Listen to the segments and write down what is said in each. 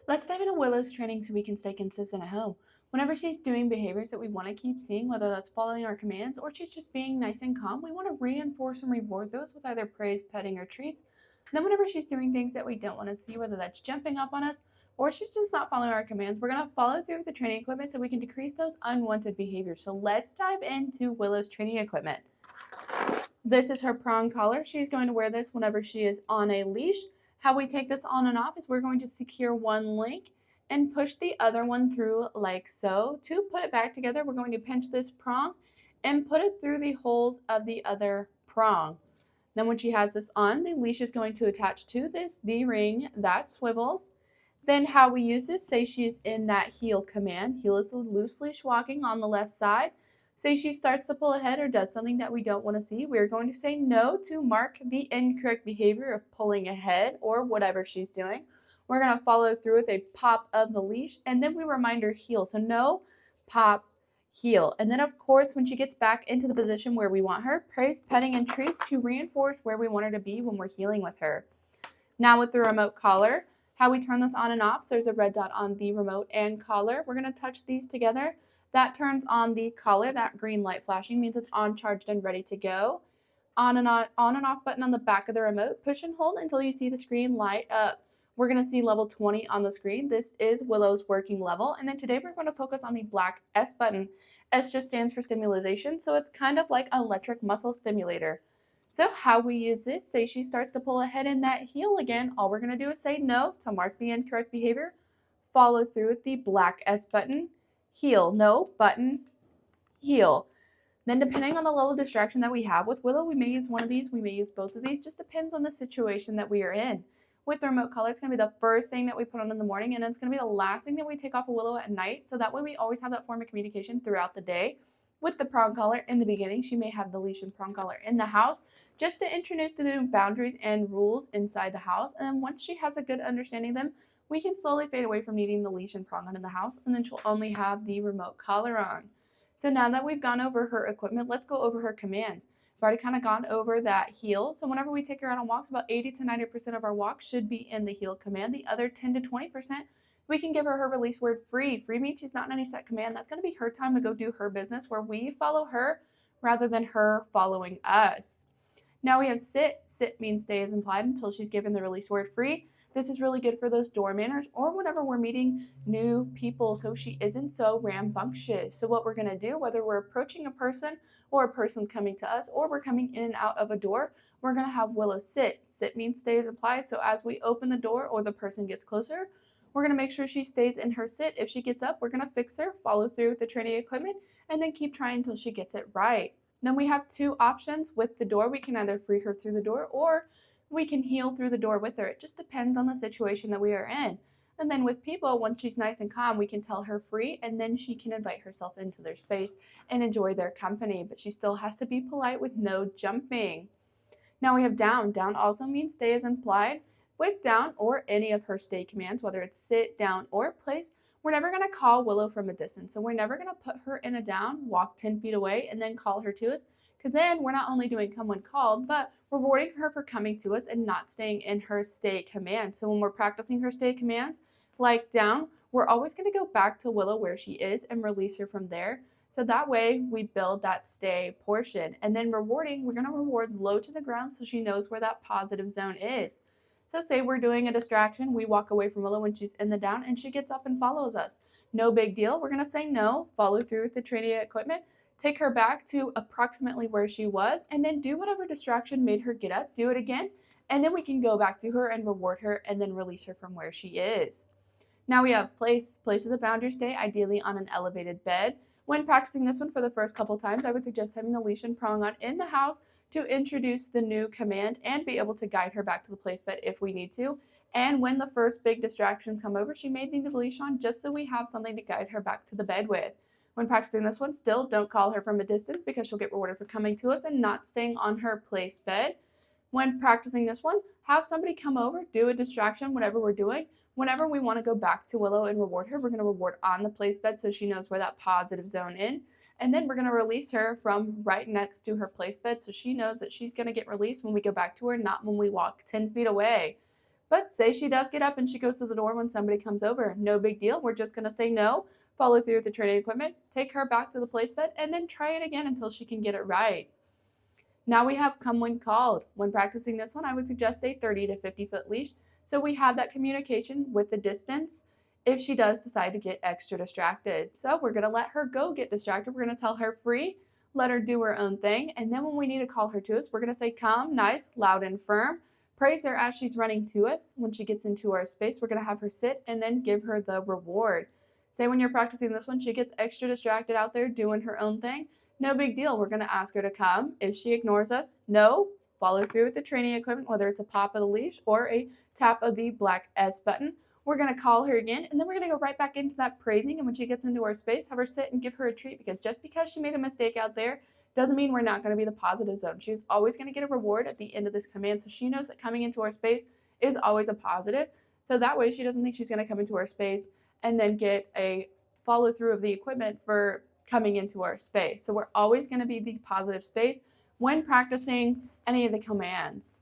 Let's dive into Willow's training so we can stay consistent at home. Whenever she's doing behaviors that we want to keep seeing, whether that's following our commands or she's just being nice and calm, we want to reinforce and reward those with either praise, petting, or treats. Then, whenever she's doing things that we don't want to see, whether that's jumping up on us or she's just not following our commands, we're going to follow through with the training equipment so we can decrease those unwanted behaviors. So, let's dive into Willow's training equipment. This is her prong collar. She's going to wear this whenever she is on a leash. How we take this on and off is we're going to secure one link and push the other one through like so. To put it back together, we're going to pinch this prong and put it through the holes of the other prong. Then when she has this on, the leash is going to attach to this D-ring that swivels. Then how we use this, say she's in that heel command. Heel is the loose leash walking on the left side. Say she starts to pull ahead or does something that we don't want to see, we're going to say no to mark the incorrect behavior of pulling ahead or whatever she's doing. We're going to follow through with a pop of the leash, and then we remind her heel. So no, pop, heel. And then, of course, when she gets back into the position where we want her, praise, petting, and treats to reinforce where we want her to be when we're healing with her. Now with the remote collar, how we turn this on and off, there's a red dot on the remote and collar. We're going to touch these together. That turns on the collar. That green light flashing means it's on, charged, and ready to go. On and off button on the back of the remote. Push and hold until you see the screen light up. We're going to see level 20 on the screen. This is Willow's working level. And then today we're going to focus on the black S button. S just stands for stimulation, so it's kind of like an electric muscle stimulator. So how we use this, say she starts to pull ahead in that heel again, all we're going to do is say no to mark the incorrect behavior. Follow through with the black S button. Heel, no, button, heel. Then depending on the level of distraction that we have with Willow, we may use one of these, we may use both of these, just depends on the situation that we are in. With the remote collar, it's going to be the first thing that we put on in the morning, and it's going to be the last thing that we take off of Willow at night, so that way we always have that form of communication throughout the day. With the prong collar, in the beginning, she may have the leash and prong collar in the house, just to introduce the new boundaries and rules inside the house, and then once she has a good understanding of them, we can slowly fade away from needing the leash and prong on in the house, and then she'll only have the remote collar on. So now that we've gone over her equipment, let's go over her commands. We've already kind of gone over that heel. So whenever we take her out on walks, about 80 to 90% of our walks should be in the heel command. The other 10 to 20%, we can give her release word free. Free means she's not in any set command. That's going to be her time to go do her business where we follow her rather than her following us. Now we have sit. Sit means stay is implied until she's given the release word free. This is really good for those door manners or whenever we're meeting new people so she isn't so rambunctious. So what we're going to do, whether we're approaching a person or a person's coming to us or we're coming in and out of a door, we're going to have Willow sit. Sit means stay is implied. So as we open the door or the person gets closer, we're going to make sure she stays in her sit. If she gets up, we're going to fix her, follow through with the training equipment, and then keep trying until she gets it right. Then we have two options with the door. We can either free her through the door or we can heel through the door with her. It just depends on the situation that we are in. And then with people, once she's nice and calm, we can tell her free, and then she can invite herself into their space and enjoy their company. But she still has to be polite with no jumping. Now we have down. Down also means stay is implied. With down or any of her stay commands, whether it's sit, down, or place, we're never going to call Willow from a distance. So we're never going to put her in a down, walk 10 feet away, and then call her to us. Because then we're not only doing come when called, but rewarding her for coming to us and not staying in her stay command. So when we're practicing her stay commands, like down, we're always going to go back to Willow where she is and release her from there. So that way we build that stay portion. And then rewarding, we're going to reward low to the ground so she knows where that positive zone is. So say we're doing a distraction, we walk away from Willow when she's in the down and she gets up and follows us. No big deal. We're going to say no, follow through with the training equipment, take her back to approximately where she was, and then do whatever distraction made her get up, do it again, and then we can go back to her and reward her and then release her from where she is. Now we have place. Place is a boundary stay, ideally on an elevated bed. When practicing this one for the first couple times, I would suggest having the leash and prong on in the house to introduce the new command and be able to guide her back to the place bed if we need to. And when the first big distractions come over, she may need the leash on just so we have something to guide her back to the bed with. When practicing this one, still don't call her from a distance because she'll get rewarded for coming to us and not staying on her place bed. When practicing this one, have somebody come over, do a distraction, whatever we're doing. Whenever we want to go back to Willow and reward her, we're going to reward on the place bed so she knows where that positive zone is. And then we're going to release her from right next to her place bed so she knows that she's going to get released when we go back to her, not when we walk 10 feet away. But say she does get up and she goes to the door when somebody comes over. No big deal. We're just going to say no, follow through with the training equipment, take her back to the place bed, and then try it again until she can get it right. Now we have come when called. When practicing this one, I would suggest a 30 to 50-foot leash so we have that communication with the distance if she does decide to get extra distracted. So we're going to let her go get distracted. We're going to tell her free, let her do her own thing. And then when we need to call her to us, we're going to say calm, nice, loud, and firm. Praise her as she's running to us. When she gets into our space, we're going to have her sit and then give her the reward. Say when you're practicing this one, she gets extra distracted out there doing her own thing. No big deal. We're going to ask her to come. If she ignores us, no. Follow through with the training equipment, whether it's a pop of the leash or a tap of the black S button. We're going to call her again, and then we're going to go right back into that praising. And when she gets into our space, have her sit and give her a treat, because just because she made a mistake out there doesn't mean we're not going to be the positive zone. She's always going to get a reward at the end of this command, so she knows that coming into our space is always a positive. So that way she doesn't think she's going to come into our space and then get a follow through of the equipment for coming into our space. So we're always going to be the positive space when practicing any of the commands.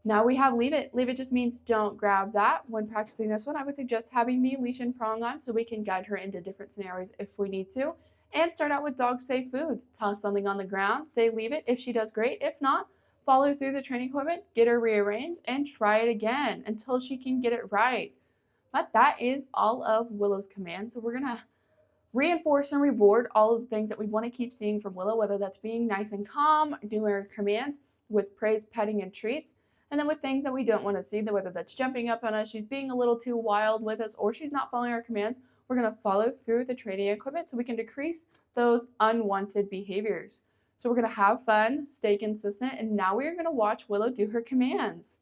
Now we have leave it. Leave it just means don't grab that. When practicing this one, I would suggest having the leash and prong on so we can guide her into different scenarios if we need to. And start out with dog safe foods. Toss something on the ground, say leave it. If she does, great. If not, follow through the training equipment, get her rearranged, and try it again until she can get it right. But that is all of Willow's commands. So we're going to reinforce and reward all of the things that we want to keep seeing from Willow, whether that's being nice and calm, doing her commands with praise, petting, and treats. And then with things that we don't want to see, whether that's jumping up on us, she's being a little too wild with us, or she's not following our commands, we're going to follow through with the training equipment so we can decrease those unwanted behaviors. So we're going to have fun, stay consistent, and now we are going to watch Willow do her commands.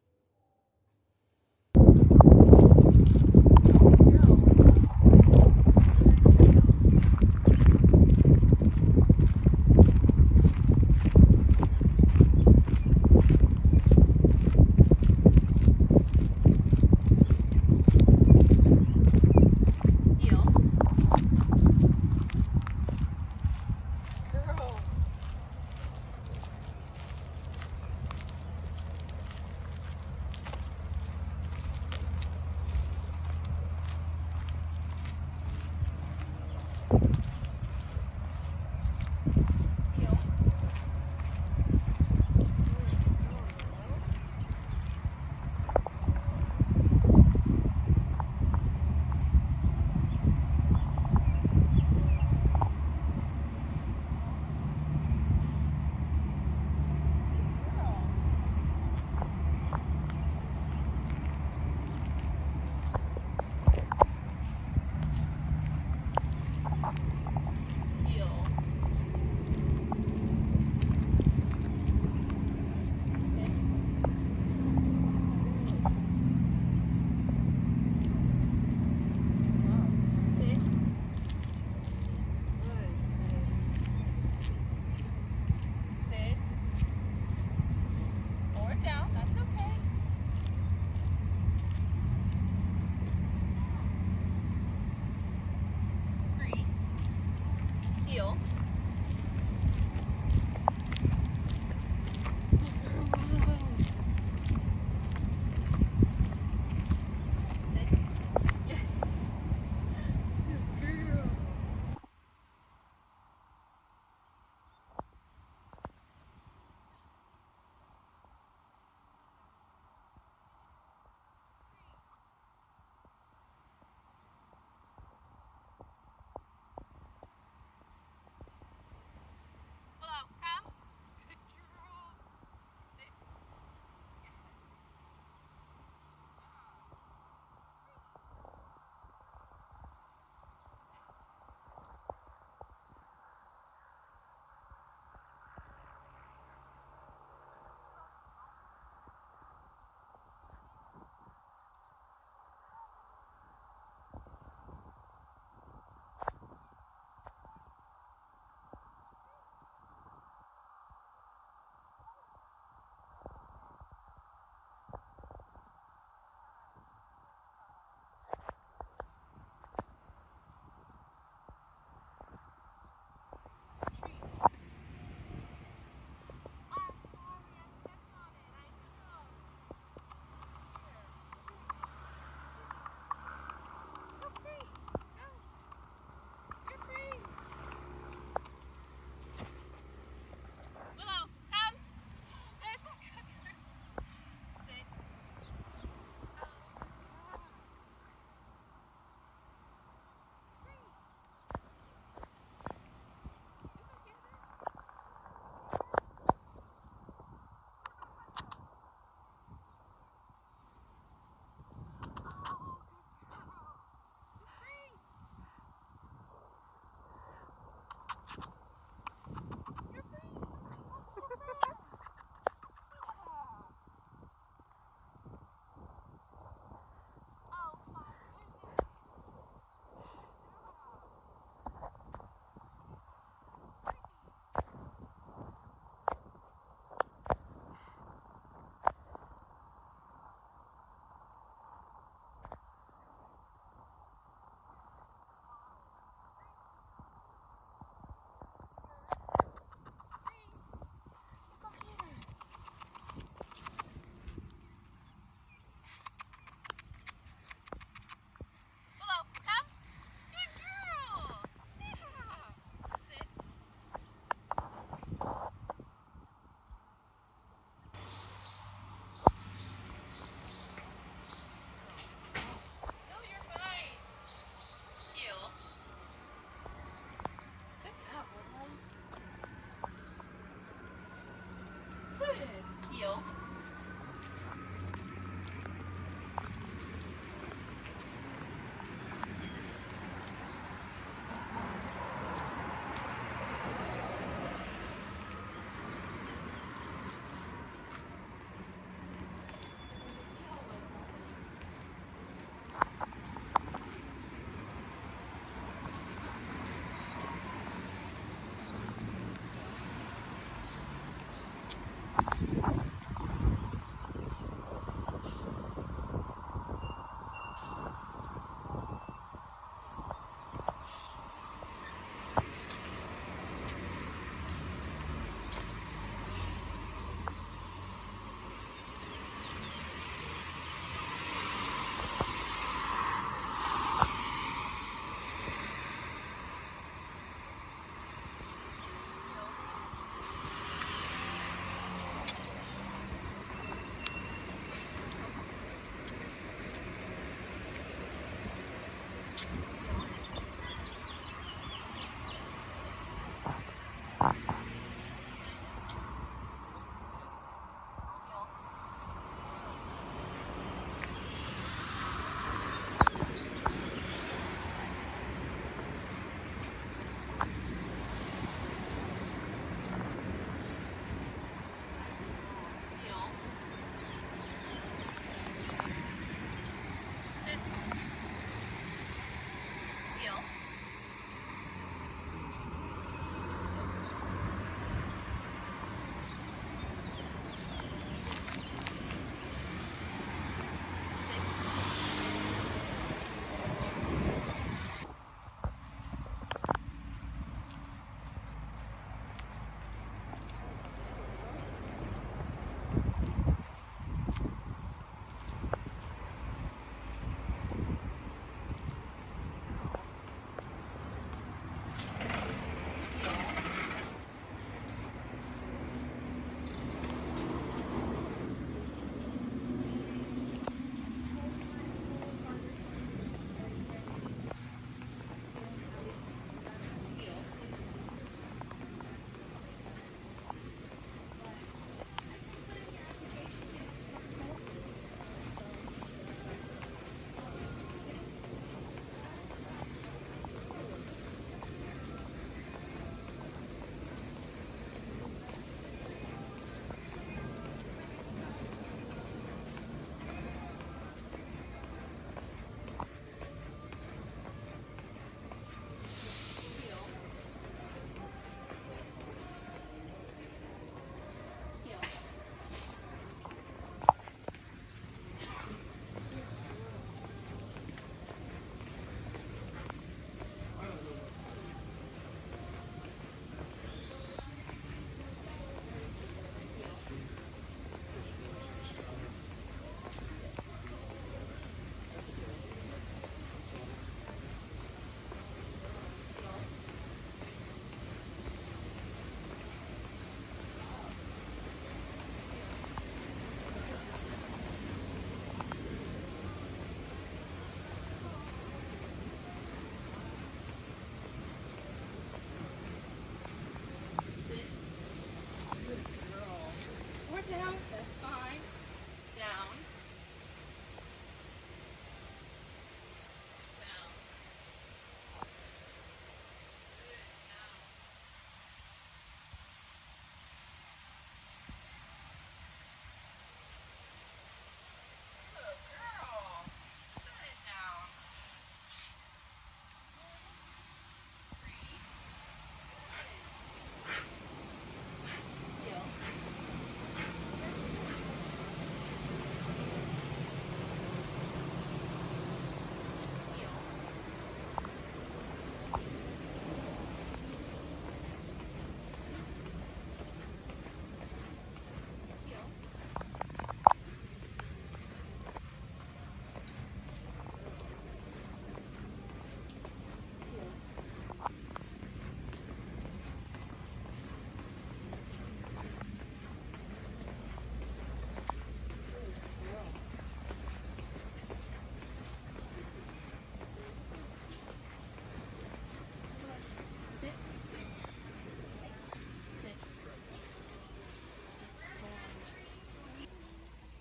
Heel.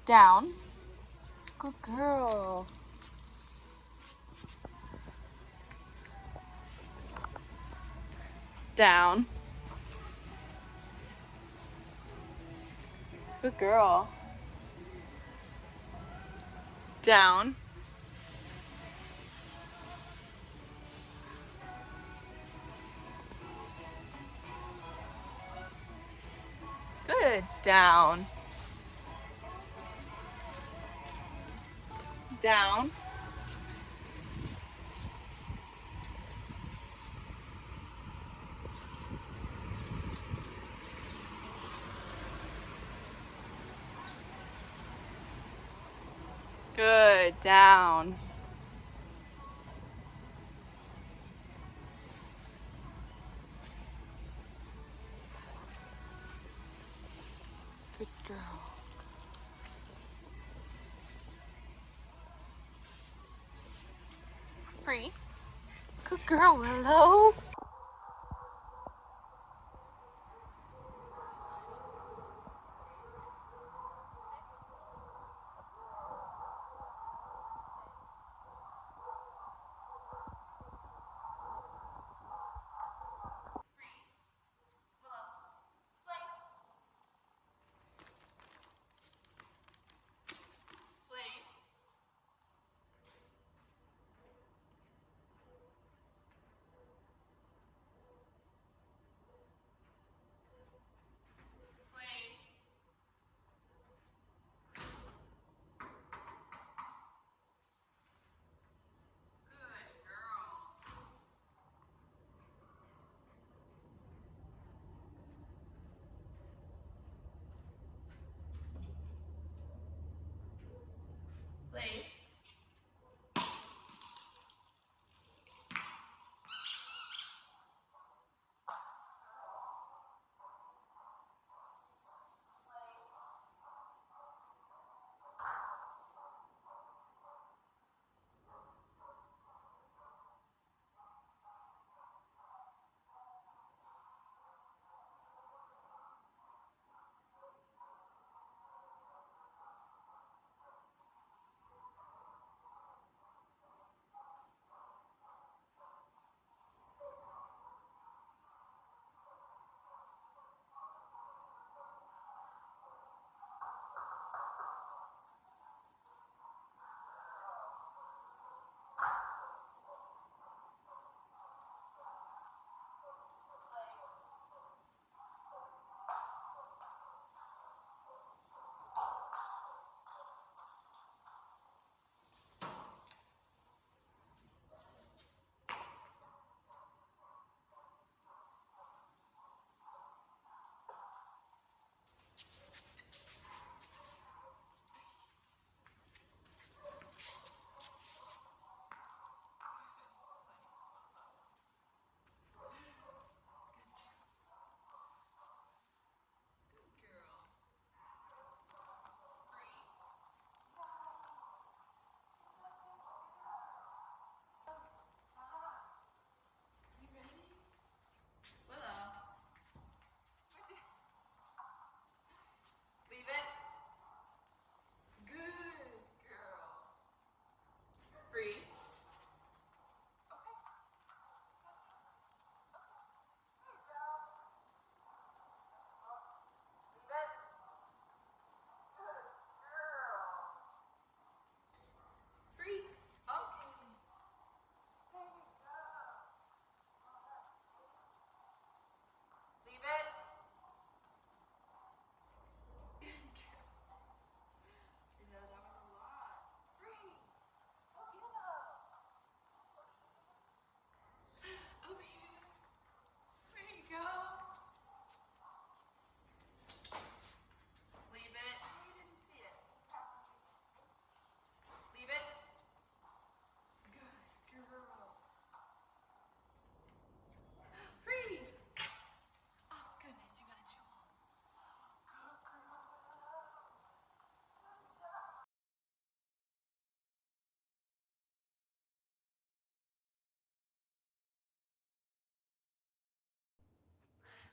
Down. Good girl. Down. Good girl. Down. Good. Down. Down. Good. Down. Good girl. Free. Good girl, Willow.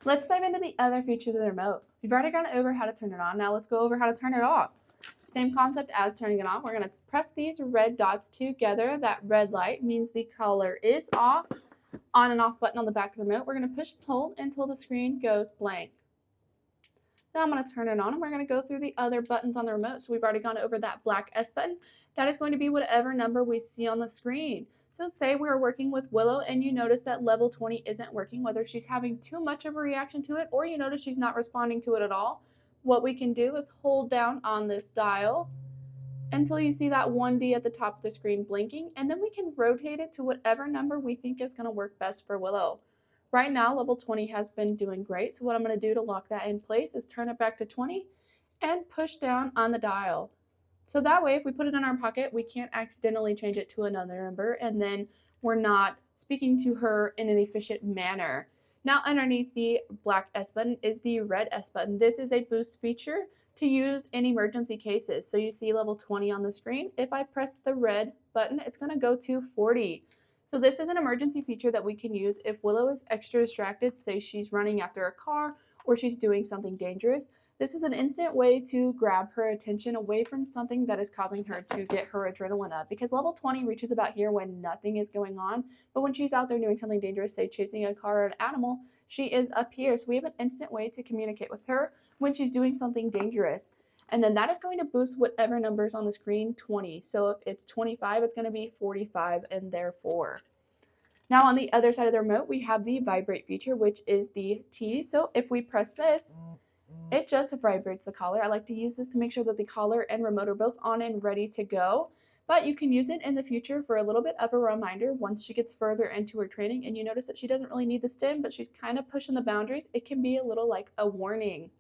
Let's dive into the other features of the remote. We've already gone over how to turn it on. Now let's go over how to turn it off. Same concept as turning it on. We're going to press these red dots together. That red light means the color is off. On and off button on the back of the remote. We're going to push and hold until the screen goes blank. Now I'm going to turn it on and we're going to go through the other buttons on the remote. So we've already gone over that black S button. That is going to be whatever number we see on the screen. So say we're working with Willow and you notice that level 20 isn't working, whether she's having too much of a reaction to it or you notice she's not responding to it at all. What we can do is hold down on this dial until you see that 1D at the top of the screen blinking, and then we can rotate it to whatever number we think is going to work best for Willow. Right now, level 20 has been doing great, so what I'm going to do to lock that in place is turn it back to 20 and push down on the dial. So that way, if we put it in our pocket, we can't accidentally change it to another number, and then we're not speaking to her in an efficient manner. Now, underneath the black S button is the red S button. This is a boost feature to use in emergency cases. So you see level 20 on the screen. If I press the red button, it's going to go to 40. So this is an emergency feature that we can use if Willow is extra distracted, say she's running after a car or she's doing something dangerous. This is an instant way to grab her attention away from something that is causing her to get her adrenaline up, because level 20 reaches about here when nothing is going on, but when she's out there doing something dangerous, say chasing a car or an animal, she is up here. So we have an instant way to communicate with her when she's doing something dangerous. And then that is going to boost whatever numbers on the screen 20. So if it's 25, it's going to be 45 and therefore. Now on the other side of the remote, we have the vibrate feature, which is the T. So if we press this, it just vibrates the collar. I like to use this to make sure that the collar and remote are both on and ready to go. But you can use it in the future for a little bit of a reminder once she gets further into her training and you notice that she doesn't really need the stim, but she's kind of pushing the boundaries. It can be a little like a warning.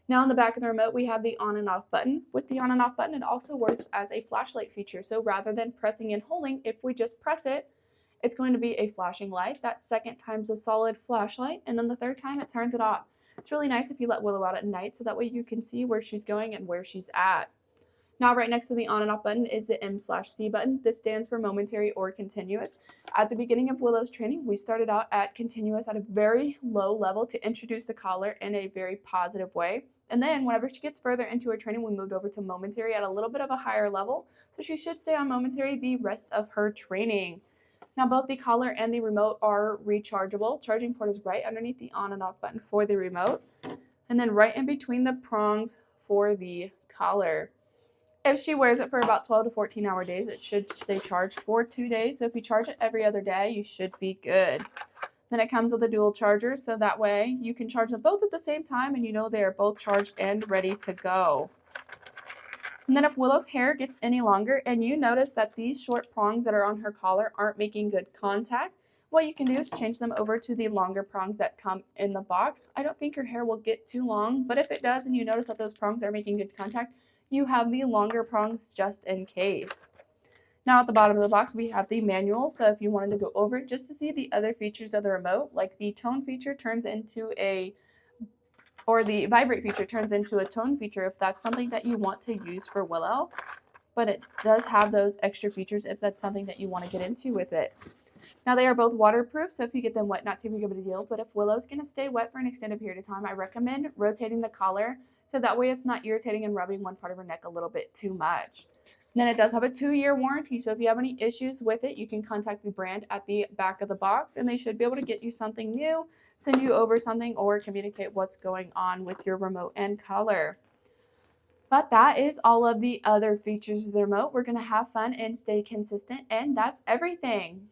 Now on the back of the remote, we have the on and off button. With the on and off button, it also works as a flashlight feature. So rather than pressing and holding, if we just press it, it's going to be a flashing light. That second time's a solid flashlight, and then the third time it turns it off. It's really nice if you let Willow out at night, so that way you can see where she's going and where she's at. Now right next to the on and off button is the M/C button. This stands for momentary or continuous. At the beginning of Willow's training, we started out at continuous at a very low level to introduce the collar in a very positive way. And then whenever she gets further into her training, we moved over to momentary at a little bit of a higher level. So she should stay on momentary the rest of her training. Now both the collar and the remote are rechargeable. Charging port is right underneath the on and off button for the remote, and then right in between the prongs for the collar. If she wears it for about 12 to 14 hour days, it should stay charged for 2 days. So if you charge it every other day, you should be good. Then it comes with a dual charger, so that way you can charge them both at the same time and you know they are both charged and ready to go. And then if Willow's hair gets any longer and you notice that these short prongs that are on her collar aren't making good contact, what you can do is change them over to the longer prongs that come in the box. I don't think her hair will get too long, but if it does and you notice that those prongs are making good contact, you have the longer prongs just in case. Now at the bottom of the box, we have the manual. So if you wanted to go over it just to see the other features of the remote, like the tone feature turns into the vibrate feature turns into a tone feature if that's something that you want to use for Willow. But it does have those extra features if that's something that you want to get into with it. Now they are both waterproof, so if you get them wet, not too big of a deal. But if Willow's going to stay wet for an extended period of time, I recommend rotating the collar so that way it's not irritating and rubbing one part of her neck a little bit too much. And then it does have a 2-year warranty, so if you have any issues with it, you can contact the brand at the back of the box, and they should be able to get you something new, send you over something, or communicate what's going on with your remote and color. But that is all of the other features of the remote. We're going to have fun and stay consistent, and that's everything.